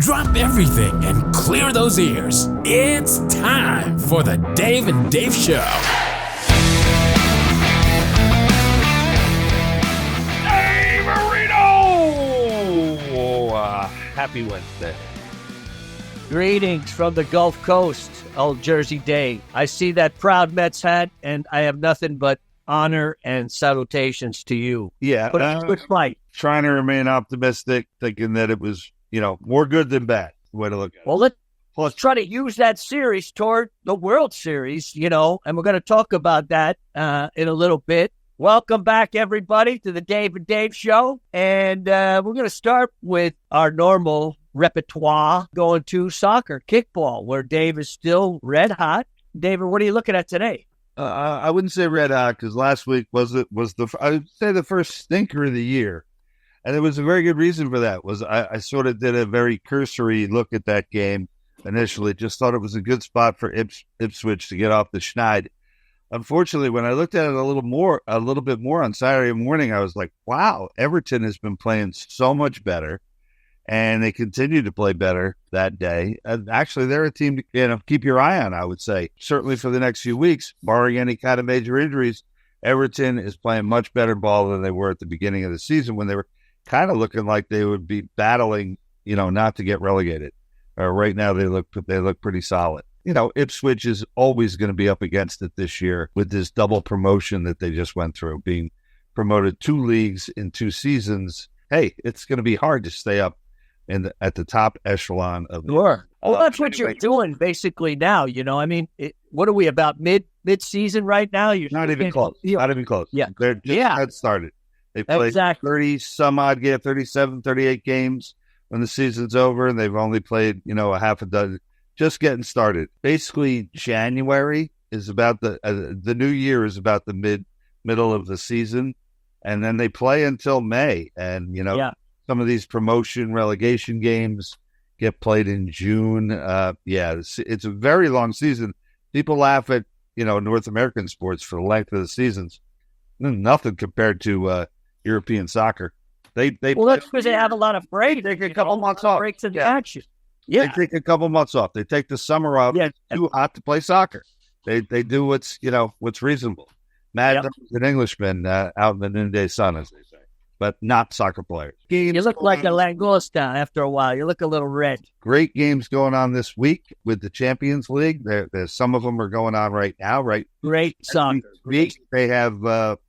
Drop everything and clear those ears. It's time for the Dave and Dave Show. Hey, Marino! Happy Wednesday. Greetings from the Gulf Coast, old Jersey Dave. I see that proud Mets hat, and I have nothing but honor and salutations to you. Yeah. But it's a good fight. Trying to remain optimistic, thinking that it was, more good than bad. Way to look at it. Well, let's try to use that series toward the World Series, and we're going to talk about that in a little bit. Welcome back, everybody, to the Dave and Dave Show. And we're going to start with our normal repertoire, going to soccer, kickball, where Dave is still red hot. David, what are you looking at today? I wouldn't say red hot because last week was I would say the first stinker of the year. And there was a very good reason for that. I sort of did a very cursory look at that game initially. Just thought it was a good spot for Ipswich to get off the schneid. Unfortunately, when I looked at it a little bit more on Saturday morning, I was like, wow, Everton has been playing so much better. And they continue to play better that day. And actually, they're a team to keep your eye on, I would say. Certainly for the next few weeks, barring any kind of major injuries, Everton is playing much better ball than they were at the beginning of the season when they were kind of looking like they would be battling, not to get relegated. Right now, they look pretty solid. Ipswich is always going to be up against it this year with this double promotion that they just went through, being promoted 2 leagues in 2 seasons. Hey, it's going to be hard to stay up at the top echelon of. Sure. Well, that's what you're doing basically now. What are we about mid-season right now? You're not even close. Not even close. Yeah, they're just had started. They played 37, 38 games when the season's over, and they've only played, a half a dozen, just getting started. Basically, January is about the new year is about the middle of the season, and then they play until May. And, some of these promotion relegation games get played in June. It's a very long season. People laugh at, North American sports for the length of the seasons. Nothing compared to European soccer. That's because they have a lot of breaks. They take a couple months off. Breaks in the action. Yeah, they take a couple months off. They take the summer off. Yeah, it's too hot to play soccer. They do what's reasonable. Mad an Englishman out in the noonday sun, as they say, but not soccer players. You look like a langosta after a while. You look a little red. Great games going on this week with the Champions League. There's some of them are going on right now. Right, great soccer. They have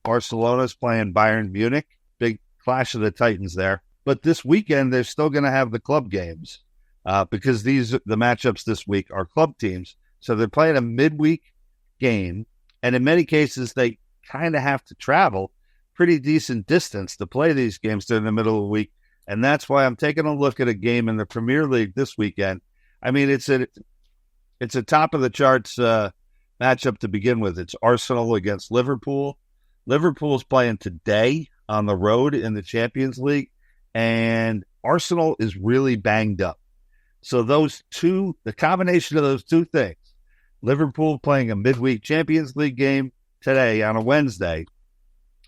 Barcelona's playing Bayern Munich. Big clash of the Titans there. But this weekend they're still going to have the club games because the matchups this week are club teams. So they're playing a midweek game, and in many cases they kind of have to travel pretty decent distance to play these games during the middle of the week. And that's why I'm taking a look at a game in the Premier League this weekend. I mean, it's a top of the charts matchup to begin with. It's Arsenal against Liverpool. Liverpool's playing today on the road in the Champions League, and Arsenal is really banged up. So the combination of those two things, Liverpool playing a midweek Champions League game today on a Wednesday,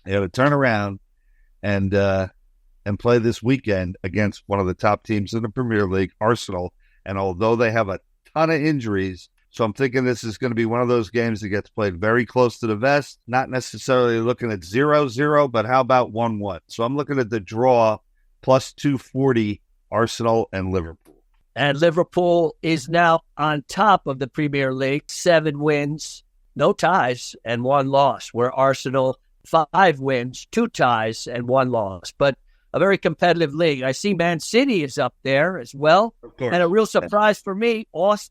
they have to turn around and play this weekend against one of the top teams in the Premier League, Arsenal. And although they have a ton of injuries, so I'm thinking this is going to be one of those games that gets played very close to the vest, not necessarily looking at 0-0, but how about 1-1? So I'm looking at the draw plus 240, Arsenal and Liverpool. And Liverpool is now on top of the Premier League, 7 wins, no ties, and 1 loss, where Arsenal 5 wins, 2 ties, and 1 loss. But a very competitive league. I see Man City is up there as well. Of course. And a real surprise for me,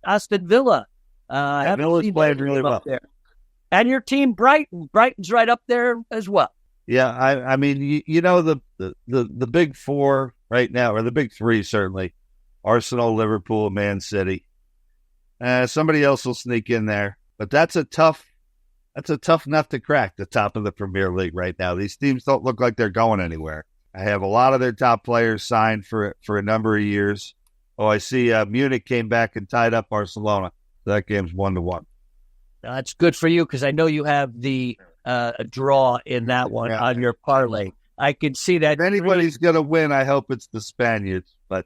Aston Villa. Villa's played really well. There. And your team, Brighton. Brighton's right up there as well. Yeah, I mean, the big 4 right now, or the big 3 certainly, Arsenal, Liverpool, Man City. Somebody else will sneak in there. But that's a tough nut to crack, the top of the Premier League right now. These teams don't look like they're going anywhere. I have a lot of their top players signed for a number of years. Oh, I see Munich came back and tied up Barcelona. That game's 1-1. That's good for you because I know you have the draw in that one on your parlay. I can see that. If anybody's going to win, I hope it's the Spaniards. But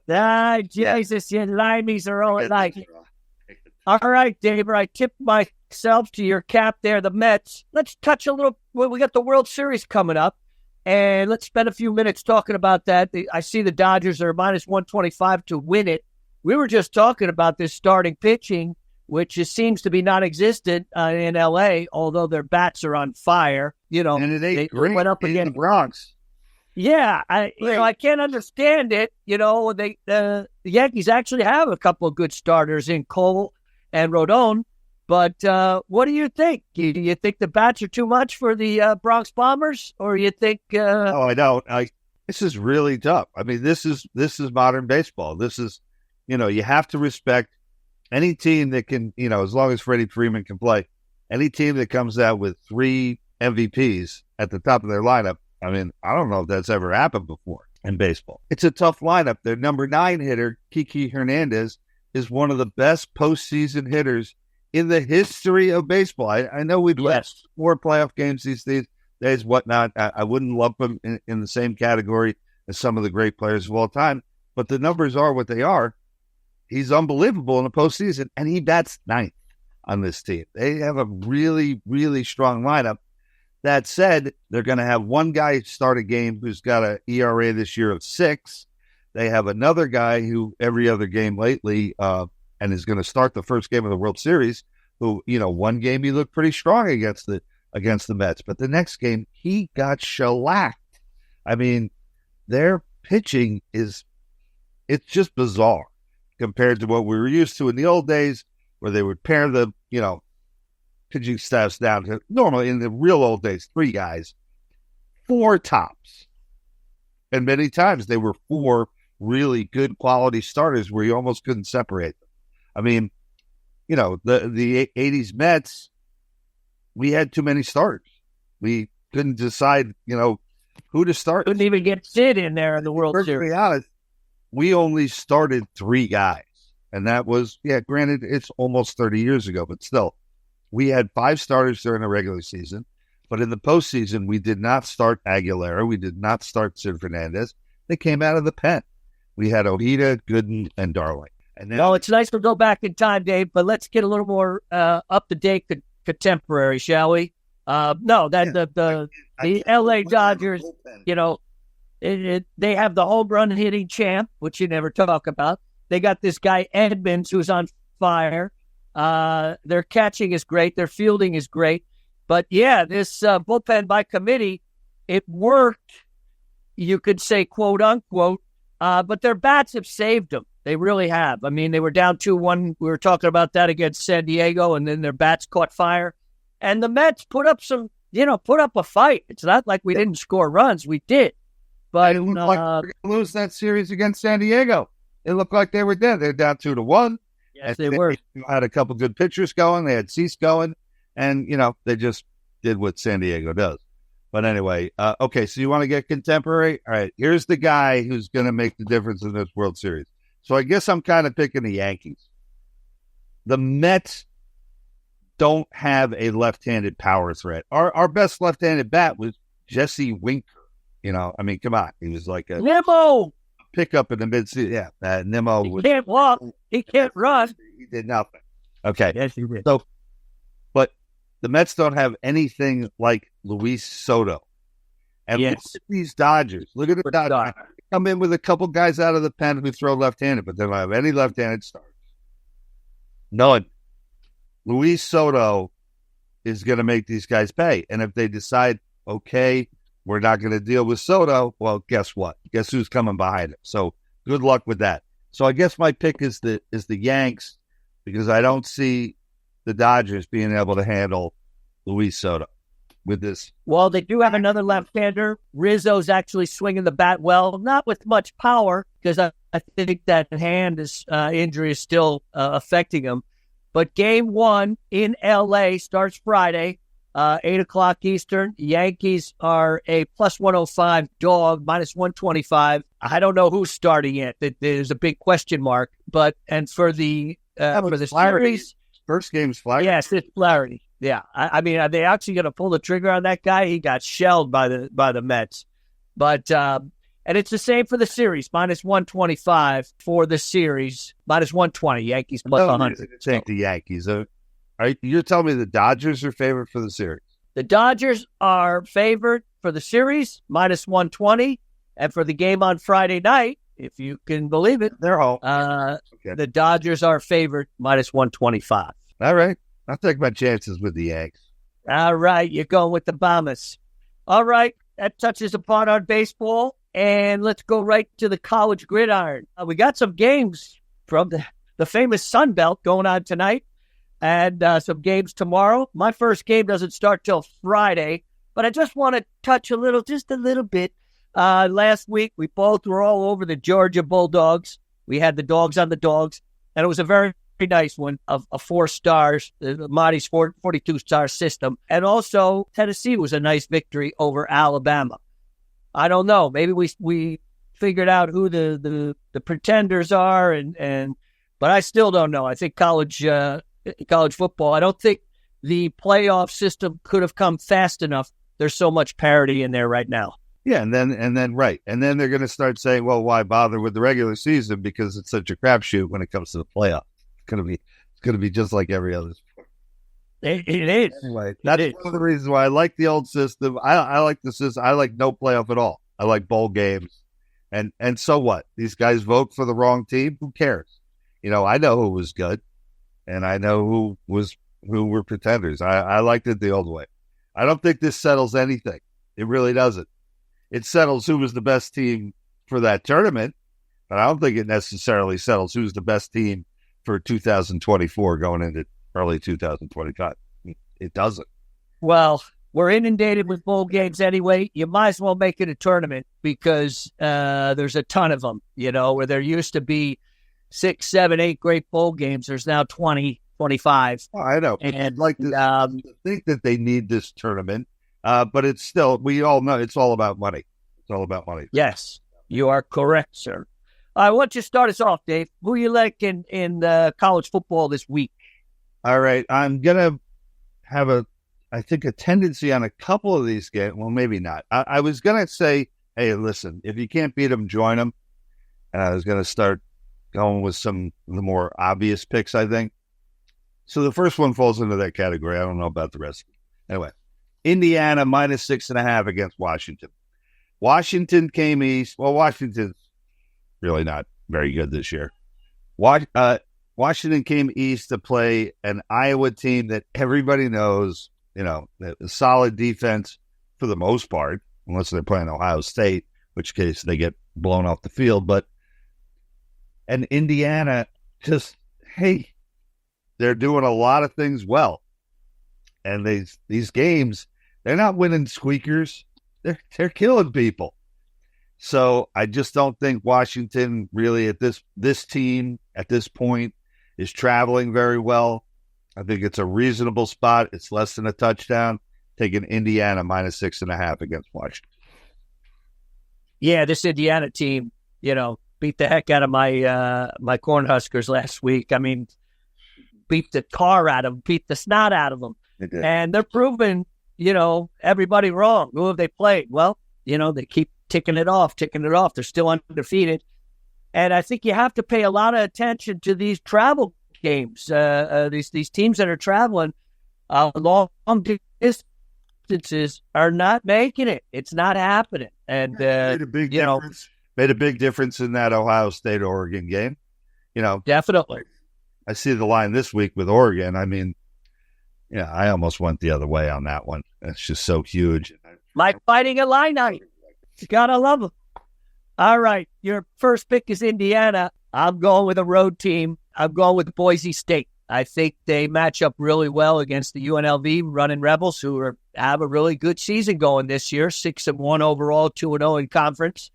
Jesus, you limeys are all like. All right, Dave, I tip myself to your cap there, the Mets. Let's touch a little. Well, we got the World Series coming up, and let's spend a few minutes talking about that. I see the Dodgers are minus 125 to win it. We were just talking about this starting pitching, which seems to be non-existent in L.A., although their bats are on fire. You know, and they great went up in again. the Bronx. Yeah, I can't understand it. You know, the Yankees actually have a couple of good starters in Cole and Rodon, but what do you think? Do you think the bats are too much for the Bronx Bombers, or you think? Oh, I don't. This is really tough. I mean, this is modern baseball. This is, you have to respect any team that can, as long as Freddie Freeman can play, any team that comes out with 3 MVPs at the top of their lineup. I mean, I don't know if that's ever happened before in baseball. It's a tough lineup. Their number 9 hitter, Kiki Hernandez, is one of the best postseason hitters in the history of baseball. I know we've lost 4 playoff games these days, whatnot. I wouldn't lump him in the same category as some of the great players of all time, but the numbers are what they are. He's unbelievable in the postseason, and he bats 9th on this team. They have a really, really strong lineup. That said, they're going to have one guy start a game who's got an ERA this year of 6. They have another guy who every other game lately and is going to start the first game of the World Series, who, one game he looked pretty strong against the Mets, but the next game he got shellacked. I mean, their pitching it's just bizarre compared to what we were used to in the old days, where they would pare the, pitching staffs down to normally in the real old days, 3 guys, 4 tops. And many times they were 4 really good quality starters where you almost couldn't separate them. I mean, the 80s Mets, we had too many starters. We couldn't decide, who to start. Couldn't even get Sid in there in the World Series. To be honest, we only started 3 guys. And that was, granted, it's almost 30 years ago, but still. We had 5 starters during the regular season, but in the postseason, we did not start Aguilera. We did not start Sid Fernandez. They came out of the pen. We had Ojeda, Gooden, and Darling. And then, it's nice to go back in time, Dave, but let's get a little more up-to-date contemporary, shall we? The L.A. Dodgers, they have the home run hitting champ, which you never talk about. They got this guy, Edmonds, who's on fire. Their catching is great. Their fielding is great. But, this bullpen by committee, it worked, you could say, quote, unquote, but their bats have saved them. They really have. I mean, they were down 2-1. We were talking about that against San Diego, and then their bats caught fire. And the Mets put up a fight. It's not like we didn't score runs. We did. But it looked like we were going to lose that series against San Diego. It looked like they were dead. They're down 2-1. Yes, they were. Had a couple good pitchers going. They had Cease going. And, they just did what San Diego does. But anyway, okay, so you want to get contemporary? All right, here's the guy who's going to make the difference in this World Series. So I guess I'm kind of picking the Yankees. The Mets don't have a left-handed power threat. Our best left-handed bat was Jesse Winker. I mean, come on. He was like a Nimmo pickup in the midseason. Yeah, Nimmo. He can't walk. He can't run. He did nothing. Okay. Yes, he did. So, but the Mets don't have anything like Luis Soto. And look at these Dodgers. Look at the Dodgers. Come in with a couple guys out of the pen who throw left-handed, but they don't have any left-handed starters. None. Luis Soto is going to make these guys pay. And if they decide, okay, we're not going to deal with Soto, well, guess what? Guess who's coming behind him? So good luck with that. So I guess my pick is the Yanks, because I don't see the Dodgers being able to handle Luis Soto with this. Well, they do have another left-hander. Rizzo's actually swinging the bat well, not with much power, because I think that hand injury is still affecting him. But game 1 in L.A. starts Friday, 8 o'clock Eastern. Yankees are a plus 105 dog, minus 125. I don't know who's starting it. There's a big question mark. And for the series, first game's Flaherty. Yes, it's Flaherty. Yeah, I mean, are they actually going to pull the trigger on that guy? He got shelled by the Mets. But and it's the same for the series, minus 125 for the series, minus 120. Yankees plus 100. Take the Yankees. You're telling me the Dodgers are favored for the series? The Dodgers are favored for the series, minus 120. And for the game on Friday night, if you can believe it, they're home. Okay. The Dodgers are favored, minus 125. All right. I'll take my chances with the Yanks. All right. You're going with the Bombers. All right. That touches upon our baseball. And let's go right to the college gridiron. We got some games from the famous Sun Belt going on tonight and some games tomorrow. My first game doesn't start till Friday, but I just want to touch just a little bit. Last week, we both were all over the Georgia Bulldogs. We had the dogs on the dogs, and it was a very nice one of 4 stars, the Marty's 42-star system. And also, Tennessee was a nice victory over Alabama. I don't know. Maybe we figured out who the pretenders are, but I still don't know. I think college football, I don't think the playoff system could have come fast enough. There's so much parity in there right now. Yeah, and then right. And then they're going to start saying, well, why bother with the regular season because it's such a crapshoot when it comes to the playoff. It's going to be just like every other sport. It is. Anyway, that's one of the reasons why I like the old system. I like the system. I like no playoff at all. I like bowl games. And so what? These guys vote for the wrong team? Who cares? I know who was good, and I know who were pretenders. I liked it the old way. I don't think this settles anything. It really doesn't. It settles who was the best team for that tournament, but I don't think it necessarily settles who's the best team for 2024 going into early 2025. It doesn't. Well, we're inundated with bowl games anyway. You might as well make it a tournament because there's a ton of them, where there used to be 6, 7, 8 great bowl games. There's now 20, 25. Oh, I know. And I'd like to think that they need this tournament. But it's still, we all know it's all about money. It's all about money. Yes, you are correct, sir. I want you to start us off, Dave. Who you like in college football this week? All right. I'm going to have a tendency on a couple of these games. Well, maybe not. I was going to say, hey, listen, if you can't beat them, join them. And I was going to start going with some of the more obvious picks, I think. So the first one falls into that category. I don't know about the rest. Anyway. Indiana minus 6.5 against Washington. Washington came east. Well, Washington's really not very good this year. Washington came east to play an Iowa team that everybody knows, a solid defense for the most part, unless they're playing Ohio State, which case they get blown off the field. And Indiana they're doing a lot of things well. And these games, they're not winning squeakers. They're killing people. So I just don't think Washington really this team at this point is traveling very well. I think it's a reasonable spot. It's less than a touchdown. Taking Indiana minus 6.5 against Washington. Yeah, this Indiana team, beat the heck out of my Cornhuskers last week. I mean, beat the tar out of them, beat the snot out of them. And they're proving, everybody wrong. Who have they played? Well, they keep ticking it off. They're still undefeated. And I think you have to pay a lot of attention to these travel games. These teams that are traveling long distances are not making it. It's not happening. And, made a big difference. Made a big difference in that Ohio State-Oregon game. Definitely. I see the line this week with Oregon. I mean, I almost went the other way on that one. It's just so huge. My Fighting Illini. You gotta love them. All right. Your first pick is Indiana. I'm going with a road team. I'm going with Boise State. I think they match up really well against the UNLV running Rebels, who have a really good season going this year. 6-1 overall, 2-0 in conference.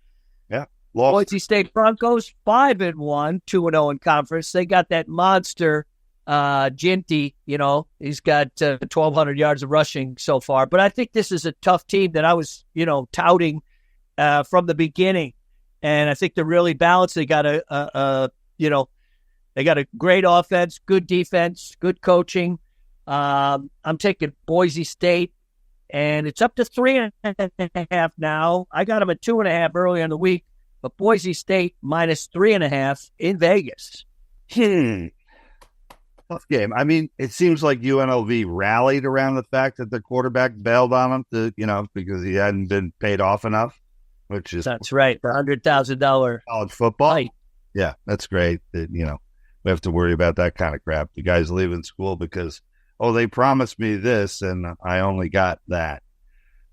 Yeah. Boise State Broncos, 5-1, 2-0 in conference. They got that monster Ginty, he's got 1,200 yards of rushing so far. But I think this is a tough team that I was, touting from the beginning. And I think they're really balanced. They got they got a great offense, good defense, good coaching. I'm taking Boise State and it's up to 3.5 now. I got them at 2.5 earlier in the week, but Boise State minus 3.5 in Vegas. Tough game. I mean, it seems like UNLV rallied around the fact that the quarterback bailed on him because he hadn't been paid off enough, which is that's right. The $100,000 college football. fight. Yeah, that's great. We have to worry about that kind of crap. The guy's leaving school because, they promised me this and I only got that.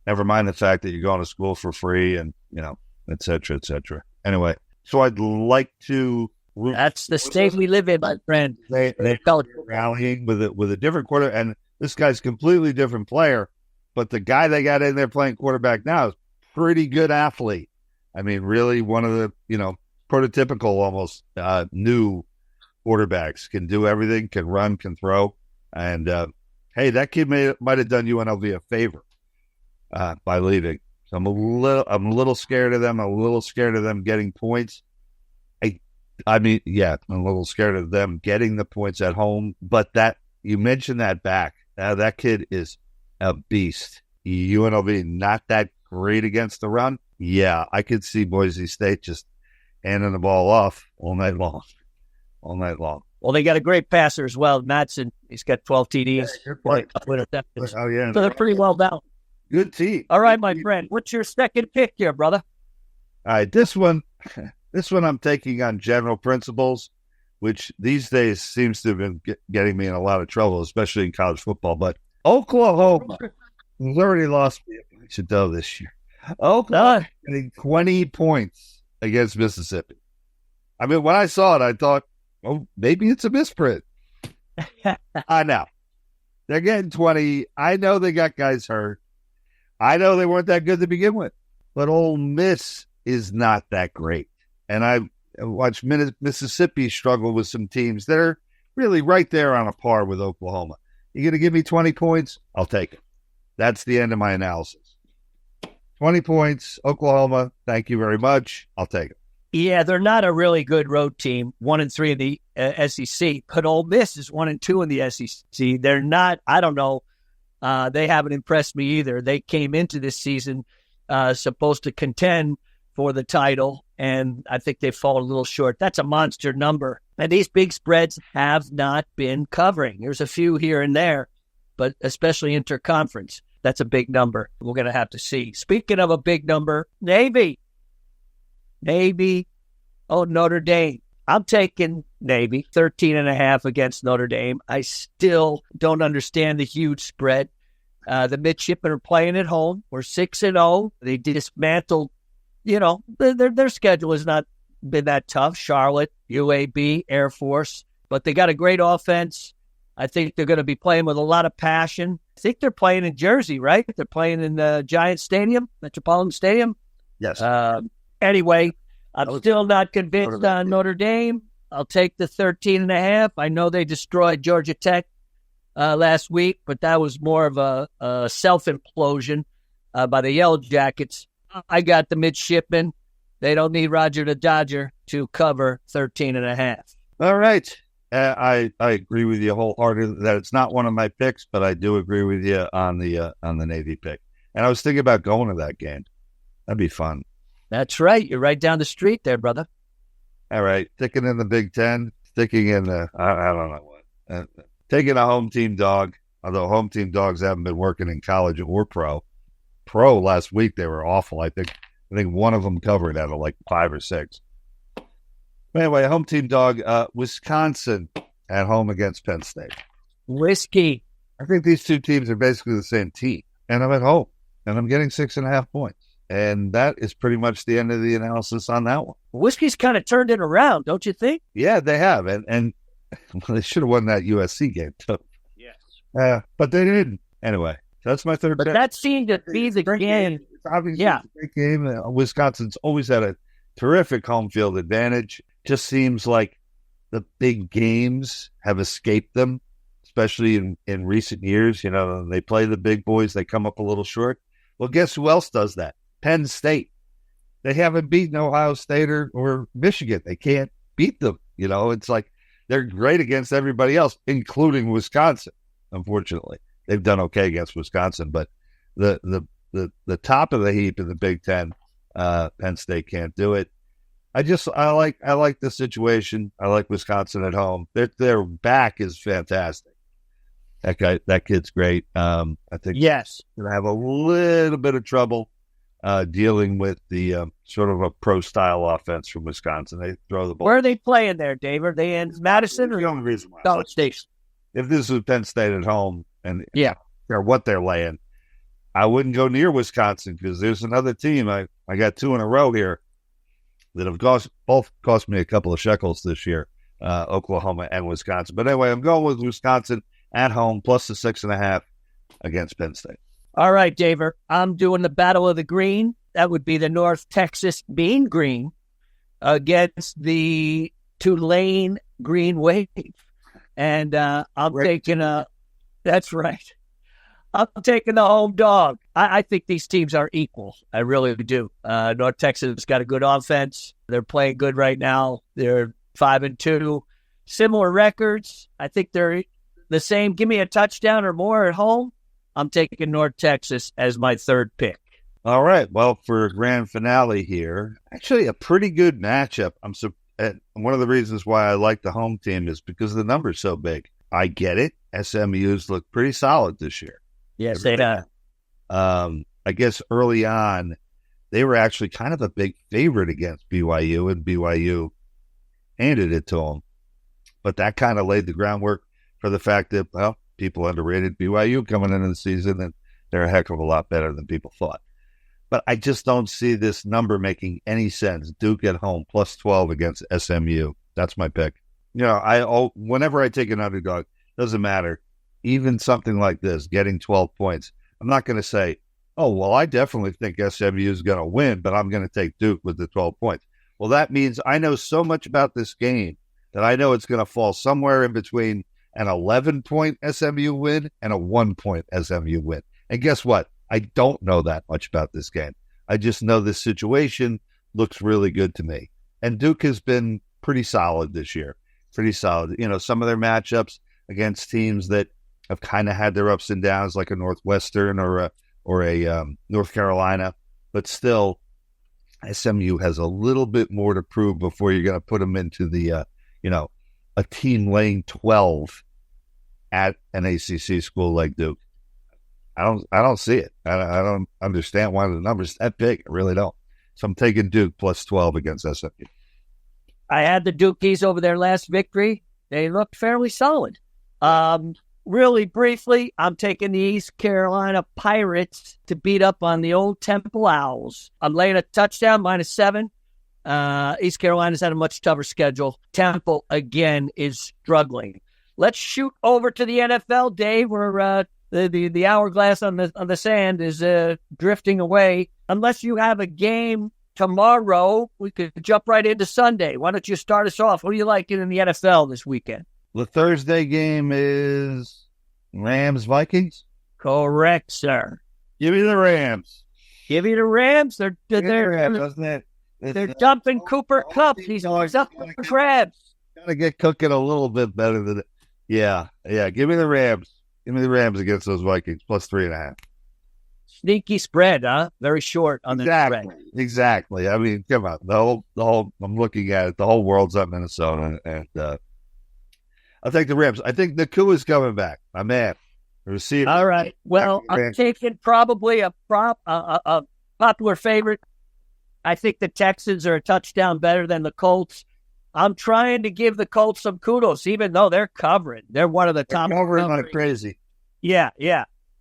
Never mind the fact that you're going to school for free and, et cetera, et cetera. Anyway, so I'd like to. That's the state we live in, my friend. They're rallying with a different quarter, and this guy's completely different player. But the guy they got in there playing quarterback now is pretty good athlete. I mean, really one of the prototypical almost new quarterbacks. Can do everything, can run, can throw, and hey, that kid might have done UNLV a favor by leaving. So I'm a little scared of them. I'm a little scared of them getting points. I'm a little scared of them getting the points at home, but that you mentioned that back. That kid is a beast. UNLV not that great against the run. Yeah, I could see Boise State just handing the ball off all night long. Well, they got a great passer as well, Matson. He's got 12 TDs. Oh yeah, so they're pretty well down. Good team. All right, my friend. What's your second pick here, brother? All right, this one I'm taking on general principles, which these days seems to have been getting me in a lot of trouble, especially in college football. But Oklahoma has already lost me a bunch of dough this year. Oklahoma getting 20 points against Mississippi. I mean, when I saw it, I thought, maybe it's a misprint. I know. They're getting 20. I know they got guys hurt. I know they weren't that good to begin with. But Ole Miss is not that great. And I watched Mississippi struggle with some teams that are really right there on a par with Oklahoma. You're going to give me 20 points? I'll take it. That's the end of my analysis. 20 points, Oklahoma, thank you very much. I'll take it. Yeah, they're not a really good road team, 1-3 in the SEC, but Ole Miss is 1-2 in the SEC. They're not, I don't know, they haven't impressed me either. They came into this season supposed to contend for the title, and I think they've fallen a little short. That's a monster number. And these big spreads have not been covering. There's a few here and there, but especially interconference. That's a big number. We're going to have to see. Speaking of a big number, Navy. Notre Dame. I'm taking Navy, 13.5 against Notre Dame. I still don't understand the huge spread. The midshipmen are playing at home. We're 6-0. They dismantled, their schedule has not been that tough. Charlotte, UAB, Air Force. But they got a great offense. I think they're going to be playing with a lot of passion. I think they're playing in Jersey, right? They're playing in the Giant Stadium, Metropolitan Stadium. Yes. Anyway, I'm still not convinced on Notre Dame. I'll take the 13.5. I know they destroyed Georgia Tech last week, but that was more of a self-implosion by the Yellow Jackets. I got the midshipmen. They don't need Roger the Dodger to cover 13.5. All right. I agree with you wholeheartedly that it's not one of my picks, but I do agree with you on the Navy pick. And I was thinking about going to that game. That'd be fun. That's right. You're right down the street there, brother. All right. Sticking in the Big Ten, sticking in the, I don't know what. Taking a home team dog, although home team dogs haven't been working in college or pro. Pro last week, they were awful. I think one of them covered out of like 5 or 6. Anyway, home team dog, Wisconsin at home against Penn State. Whiskey. I think these two teams are basically the same team. And I'm at home. And I'm getting 6.5 points. And that is pretty much the end of the analysis on that one. Whiskey's kind of turned it around, don't you think? Yeah, they have. And they should have won that USC game, too. Yes. But they didn't. Anyway, that's my third pick. But that seemed to be the game. It's obviously a great game. Wisconsin's always had a terrific home field advantage. Just seems like the big games have escaped them, especially in recent years. They play the big boys. They come up a little short. Well, guess who else does that? Penn State. They haven't beaten Ohio State or Michigan. They can't beat them. It's like they're great against everybody else, including Wisconsin. Unfortunately, they've done okay against Wisconsin, but the top of the heap in the Big Ten. Penn State can't do it. I like the situation. I like Wisconsin at home. Their back is fantastic. That kid's great. I think yes, gonna have a little bit of trouble dealing with the sort of a pro style offense from Wisconsin. They throw the ball. Where are they playing there, Dave? Are they in Madison or the only reason why College Station? If this is Penn State at home and or what they're laying, I wouldn't go near Wisconsin because there's another team. I got two in a row here that have both cost me a couple of shekels this year, Oklahoma and Wisconsin. But anyway, I'm going with Wisconsin at home plus the 6.5 against Penn State. All right, Daver. I'm doing the Battle of the Green. That would be the North Texas Mean Green against the Tulane Green Wave. And I'm taking that's right. I'm taking the home dog. I think these teams are equal. I really do. North Texas has got a good offense. They're playing good right now. They're 5-2. Similar records. I think they're the same. Give me a touchdown or more at home. I'm taking North Texas as my third pick. All right. Well, for a grand finale here, actually a pretty good matchup. One of the reasons why I like the home team is because the number's so big. I get it. SMU's look pretty solid this year. Yes, they have. I guess early on, they were actually kind of a big favorite against BYU, and BYU handed it to them. But that kind of laid the groundwork for the fact that, well, people underrated BYU coming into the season, and they're a heck of a lot better than people thought. But I just don't see this number making any sense. Duke at home, plus 12 against SMU. That's my pick. Whenever I take an underdog, doesn't matter. Even something like this, getting 12 points, I'm not going to say, oh, well, I definitely think SMU is going to win, but I'm going to take Duke with the 12 points. Well, that means I know so much about this game that I know it's going to fall somewhere in between an 11-point SMU win and a 1-point SMU win. And guess what? I don't know that much about this game. I just know this situation looks really good to me. And Duke has been pretty solid this year. Pretty solid. Some of their matchups against teams that have kind of had their ups and downs, like a Northwestern or a North Carolina, but still, SMU has a little bit more to prove before you're going to put them into the, a team laying 12 at an ACC school like Duke. I don't see it. I don't understand why the number's that big. I really don't. So I'm taking Duke plus 12 against SMU. I had the Dukies over their last victory. They looked fairly solid. Really briefly, I'm taking the East Carolina Pirates to beat up on the old Temple Owls. I'm laying a touchdown, -7. East Carolina's had a much tougher schedule. Temple, again, is struggling. Let's shoot over to the NFL, Dave, where the hourglass on the sand is drifting away. Unless you have a game tomorrow, we could jump right into Sunday. Why don't you start us off? What do you like in the NFL this weekend? The Thursday game is Rams-Vikings? Correct, sir. Give me the Rams. Give me the Rams. They're doesn't it? They're dumping Cooper Kupp. He's up for grabs. Got to get cooking a little bit better than it. Yeah. Give me the Rams. Give me the Rams against those Vikings, plus 3.5. Sneaky spread, huh? Very short on the spread. Exactly. I mean, come on. The whole. I'm looking at it. The whole world's up Minnesota, and I'll take the Rams. I think Nakua's coming back. My man. Receiver. All right. Well, I'm taking probably a popular favorite. I think the Texans are a touchdown better than the Colts. I'm trying to give the Colts some kudos, even though they're covering. They're one of the top. Covering like crazy. Yeah.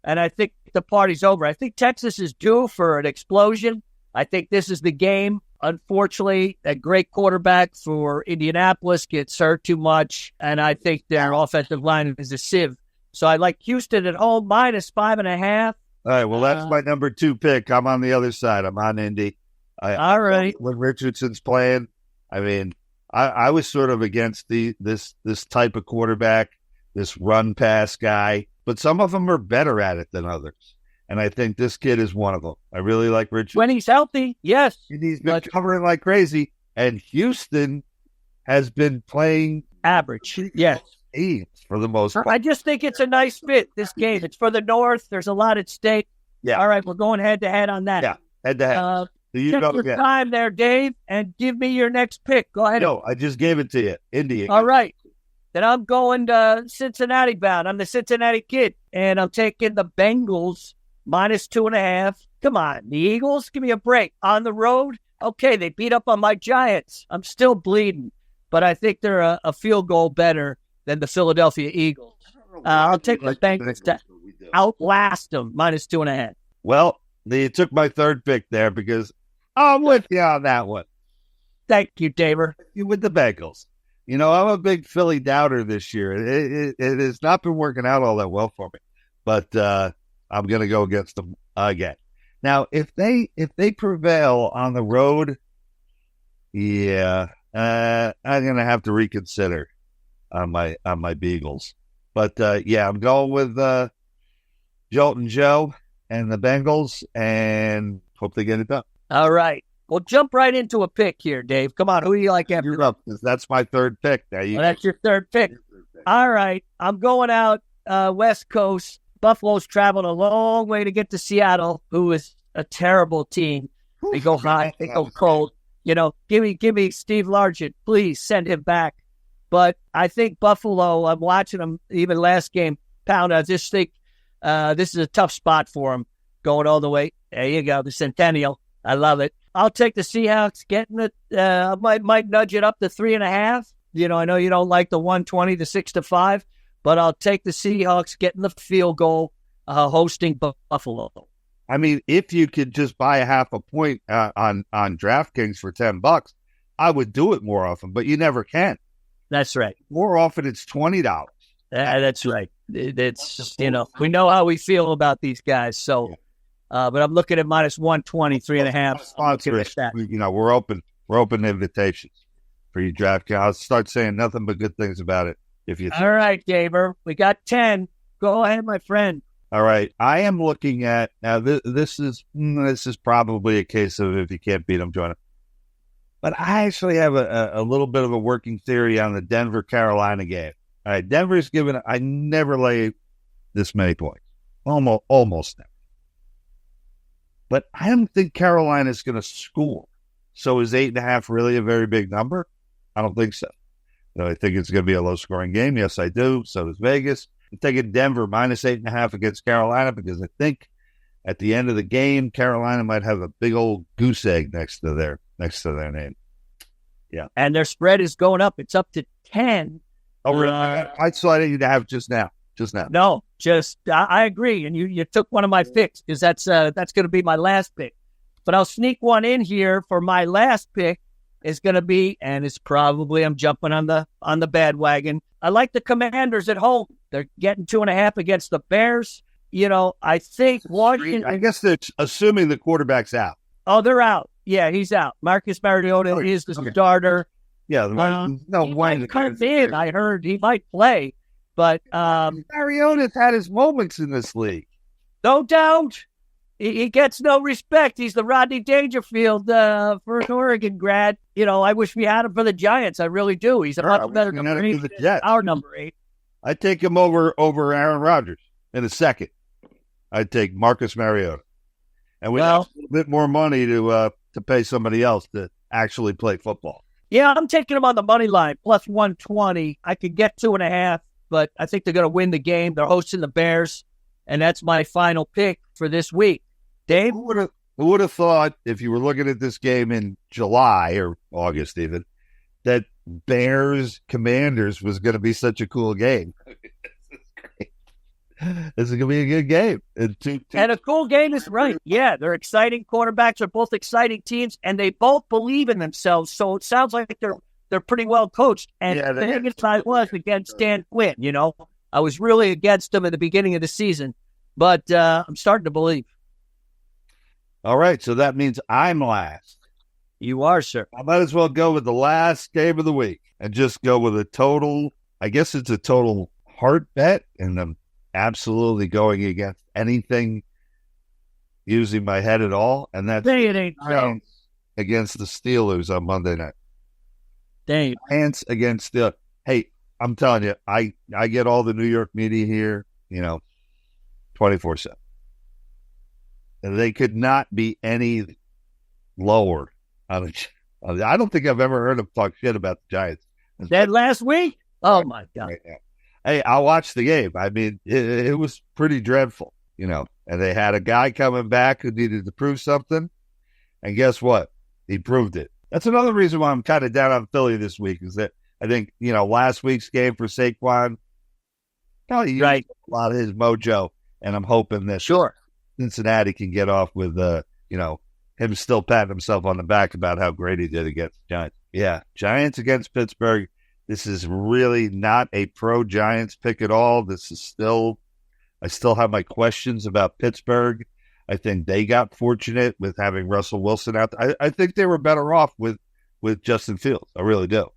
And I think the party's over. I think Texas is due for an explosion. I think this is the game. Unfortunately, a great quarterback for Indianapolis gets hurt too much, and I think their offensive line is a sieve. So I like Houston at home, -5.5. All right, well, that's my number 2 pick. I'm on the other side. I'm on Indy. All right. When Richardson's playing, I mean, I was sort of against this type of quarterback, this run-pass guy, but some of them are better at it than others. And I think this kid is one of them. I really like Richardson. When he's healthy, yes. And he's been covering like crazy. And Houston has been playing average, yes, for the most part. I just think it's a nice fit, this game. It's for the North. There's a lot at stake. Yeah. All right, we're going head-to-head on that. Yeah, head-to-head. So you Check go your again. time there, Dave, and give me your next pick. Go ahead. No, I just gave it to you. Indy. All right. Then I'm going Cincinnati bound. I'm the Cincinnati kid, and I'm taking the Bengals -2.5. Come on, the Eagles, give me a break. On the road, okay, they beat up on my Giants. I'm still bleeding, but I think they're a field goal better than the Philadelphia Eagles. I'll take the Bengals to outlast them -2.5. Well, you took my third pick there because I'm with you on that one. Thank you, Daver. You with the Bengals. You know, I'm a big Philly doubter this year. It has not been working out all that well for me, but I'm going to go against them again. Now, if they prevail on the road, yeah, I'm going to have to reconsider on my Beagles. But yeah, I'm going with Jolton Joe and the Bengals, and hope they get it done. All right. We'll jump right into a pick here, Dave. Come on, who do you like after? You're up, 'cause that's my third pick. Now That's your third pick. All right. I'm going out West Coast. Buffalo's traveled a long way to get to Seattle, who is a terrible team. They go high, they go cold. You know, give me Steve Largent. Please send him back. But I think Buffalo, I'm watching them even last game, pound. I just think this is a tough spot for them going all the way. There you go, the Centennial. I love it. I'll take the Seahawks getting it. I might nudge it up to 3.5. You know, I know you don't like the 120, the 6-5, but I'll take the Seahawks getting the field goal, hosting Buffalo. I mean, if you could just buy a half a point on DraftKings for $10, I would do it more often, but you never can. That's right. More often, it's $20. That's right. It's, you know, we know how we feel about these guys. So, but I'm looking at -120, 3.5. Sponsors, you know, we're open invitations for you, DraftKings. I'll start saying nothing but good things about it. If you. All right, Gaber, we got 10. Go ahead, my friend. All right, I am looking at now. This is probably a case of if you can't beat them, join them. But I actually have a little bit of a working theory on the Denver-Carolina game. All right, Denver's given. I never lay this many points, almost never. But I don't think Carolina's going to score. So is 8.5 really a very big number? I don't think so. No, I think it's going to be a low-scoring game. Yes, I do. So does Vegas. I'm taking Denver -8.5 against Carolina because I think at the end of the game, Carolina might have a big old goose egg next to their name. Yeah, and their spread is going up. It's up to 10. Oh, really? I saw it you to have just now. No, I agree. And you took one of my picks because that's going to be my last pick. But I'll sneak one in here for my last pick. Is going to be, and it's probably I'm jumping on the bandwagon. I like the Commanders at home. They're getting 2.5 against the Bears. You know, I think Washington. I guess they're assuming the quarterback's out. Oh, they're out. Yeah, he's out. Marcus Mariota is the starter. Yeah, no way. Comes in. I heard he might play, but Mariota's had his moments in this league. No doubt. He gets no respect. He's the Rodney Dangerfield for an Oregon grad. You know, I wish we had him for the Giants. I really do. He's a much better number 8 than our number 8. I'd take him over Aaron Rodgers in a second. I'd take Marcus Mariota. And we have a little bit more money to pay somebody else to actually play football. Yeah, I'm taking him on the money line, +120. I could get 2.5, but I think they're going to win the game. They're hosting the Bears, and that's my final pick for this week. Dave? Who would have thought, if you were looking at this game in July or August even, that Bears-Commanders was going to be such a cool game? This is going to be a good game. And a cool game is right. Yeah, they're exciting. Quarterbacks are both exciting teams, and they both believe in themselves. So it sounds like they're pretty well coached. And the biggest I was against Dan Quinn, you know. I was really against him at the beginning of the season, but I'm starting to believe. All right, so that means I'm last. You are, sir. I might as well go with the last game of the week and just go with a total, I guess it's a total heart bet, and I'm absolutely going against anything using my head at all, and that's it ain't so. Against the Steelers on Monday night. Dang. Giants against the hey, I'm telling you, I get all the New York media here, you know, 24/7. they could not be any lower. I don't think I've ever heard them talk shit about the Giants. That last week? Oh, my God. Right now. Hey, I watched the game. I mean, it was pretty dreadful, and they had a guy coming back who needed to prove something. And guess what? He proved it. That's another reason why I'm kind of down on Philly this week is that I think, last week's game for Saquon, probably used a lot of his mojo. And I'm hoping that Cincinnati can get off with, him still patting himself on the back about how great he did against the Giants. Yeah, Giants against Pittsburgh. This is really not a pro-Giants pick at all. I still have my questions about Pittsburgh. I think they got fortunate with having Russell Wilson out. I think they were better off with Justin Fields. I really do.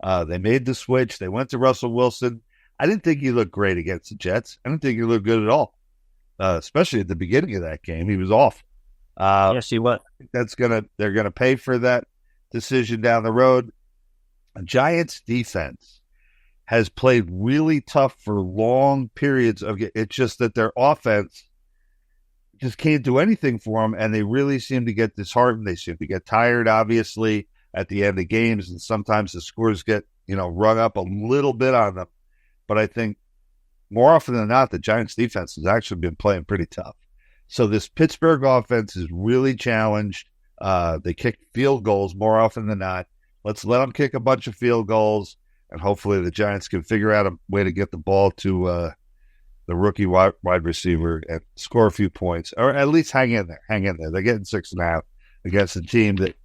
They made the switch. They went to Russell Wilson. I didn't think he looked great against the Jets. I didn't think he looked good at all, especially at the beginning of that game. He was awful. Yes, he was. They're gonna pay for that decision down the road. The Giants defense has played really tough for long periods of it. It's just that their offense just can't do anything for them, and they really seem to get disheartened. They seem to get tired, obviously, at the end of games, and sometimes the scores get, rung up a little bit on them. But I think more often than not, the Giants defense has actually been playing pretty tough. So this Pittsburgh offense is really challenged. They kick field goals more often than not. Let's let them kick a bunch of field goals, and hopefully the Giants can figure out a way to get the ball to the rookie wide receiver and score a few points, or at least hang in there. They're getting 6.5 against a team that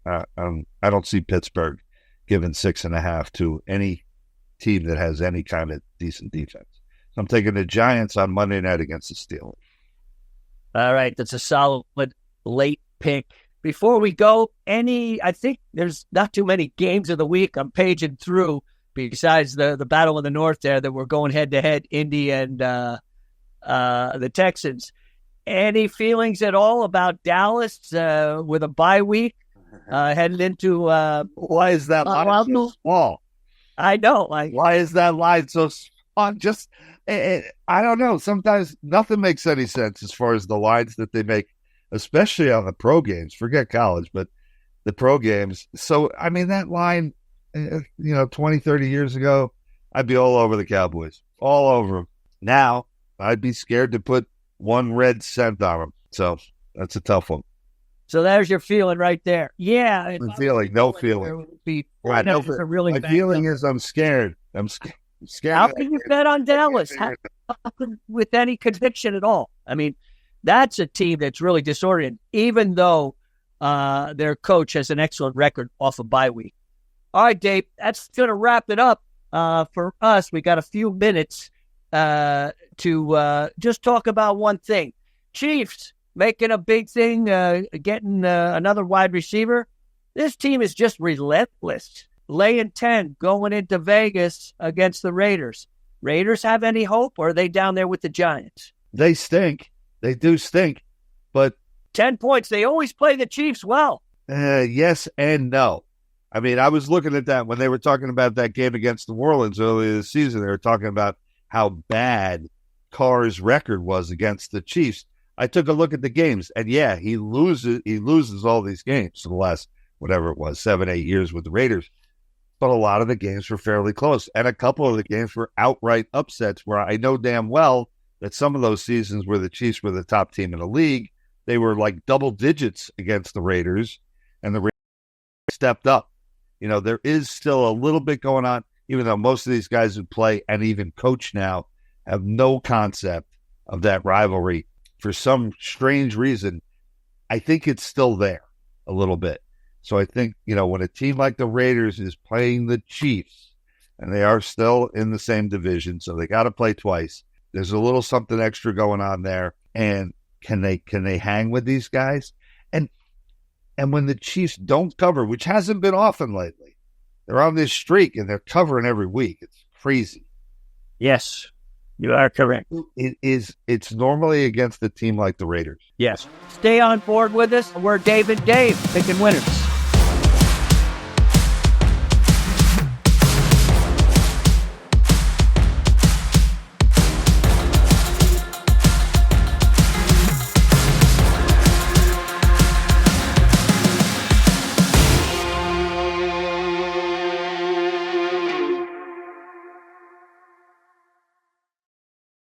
I don't see Pittsburgh giving 6.5 to any team that has any kind of decent defense. So I'm taking the Giants on Monday night against the Steelers. All right, that's a solid late pick. Before we go, I think there's not too many games of the week I'm paging through besides the Battle of the North there that we're going head-to-head, Indy and the Texans. Any feelings at all about Dallas with a bye week heading into why is that line so small? I know. Why is that line so small? Just, I don't know. Sometimes nothing makes any sense as far as the lines that they make, especially on the pro games. Forget college, but the pro games. So, I mean, that line, 20, 30 years ago, I'd be all over the Cowboys. All over them. Now, I'd be scared to put one red cent on them. So, that's a tough one. So, there's your feeling right there. Yeah. No feeling. My feeling is I'm scared. I'm scared. How can you bet on Dallas? With any conviction at all? I mean, that's a team that's really disoriented, even though their coach has an excellent record off of bye week. All right, Dave, that's going to wrap it up for us. We got a few minutes to just talk about one thing. Chiefs making a big thing, getting another wide receiver. This team is just relentless. Laying 10, going into Vegas against the Raiders. Raiders have any hope, or are they down there with the Giants? They stink. They do stink. But 10 points. They always play the Chiefs well. Yes and no. I mean, I was looking at that when they were talking about that game against New Orleans earlier this season. They were talking about how bad Carr's record was against the Chiefs. I took a look at the games, and yeah, he loses all these games for the last, whatever it was, 7-8 years with the Raiders. But a lot of the games were fairly close. And a couple of the games were outright upsets where I know damn well that some of those seasons where the Chiefs were the top team in the league, they were like double digits against the Raiders, and the Raiders stepped up. There is still a little bit going on, even though most of these guys who play and even coach now have no concept of that rivalry. For some strange reason, I think it's still there a little bit. So I think, when a team like the Raiders is playing the Chiefs, and they are still in the same division, so they got to play twice, there's a little something extra going on there. And can they hang with these guys? And when the Chiefs don't cover, which hasn't been often lately, they're on this streak and they're covering every week. It's crazy. Yes, you are correct. It's normally against a team like the Raiders. Yes. Stay on board with us. We're Dave and Dave, picking winners.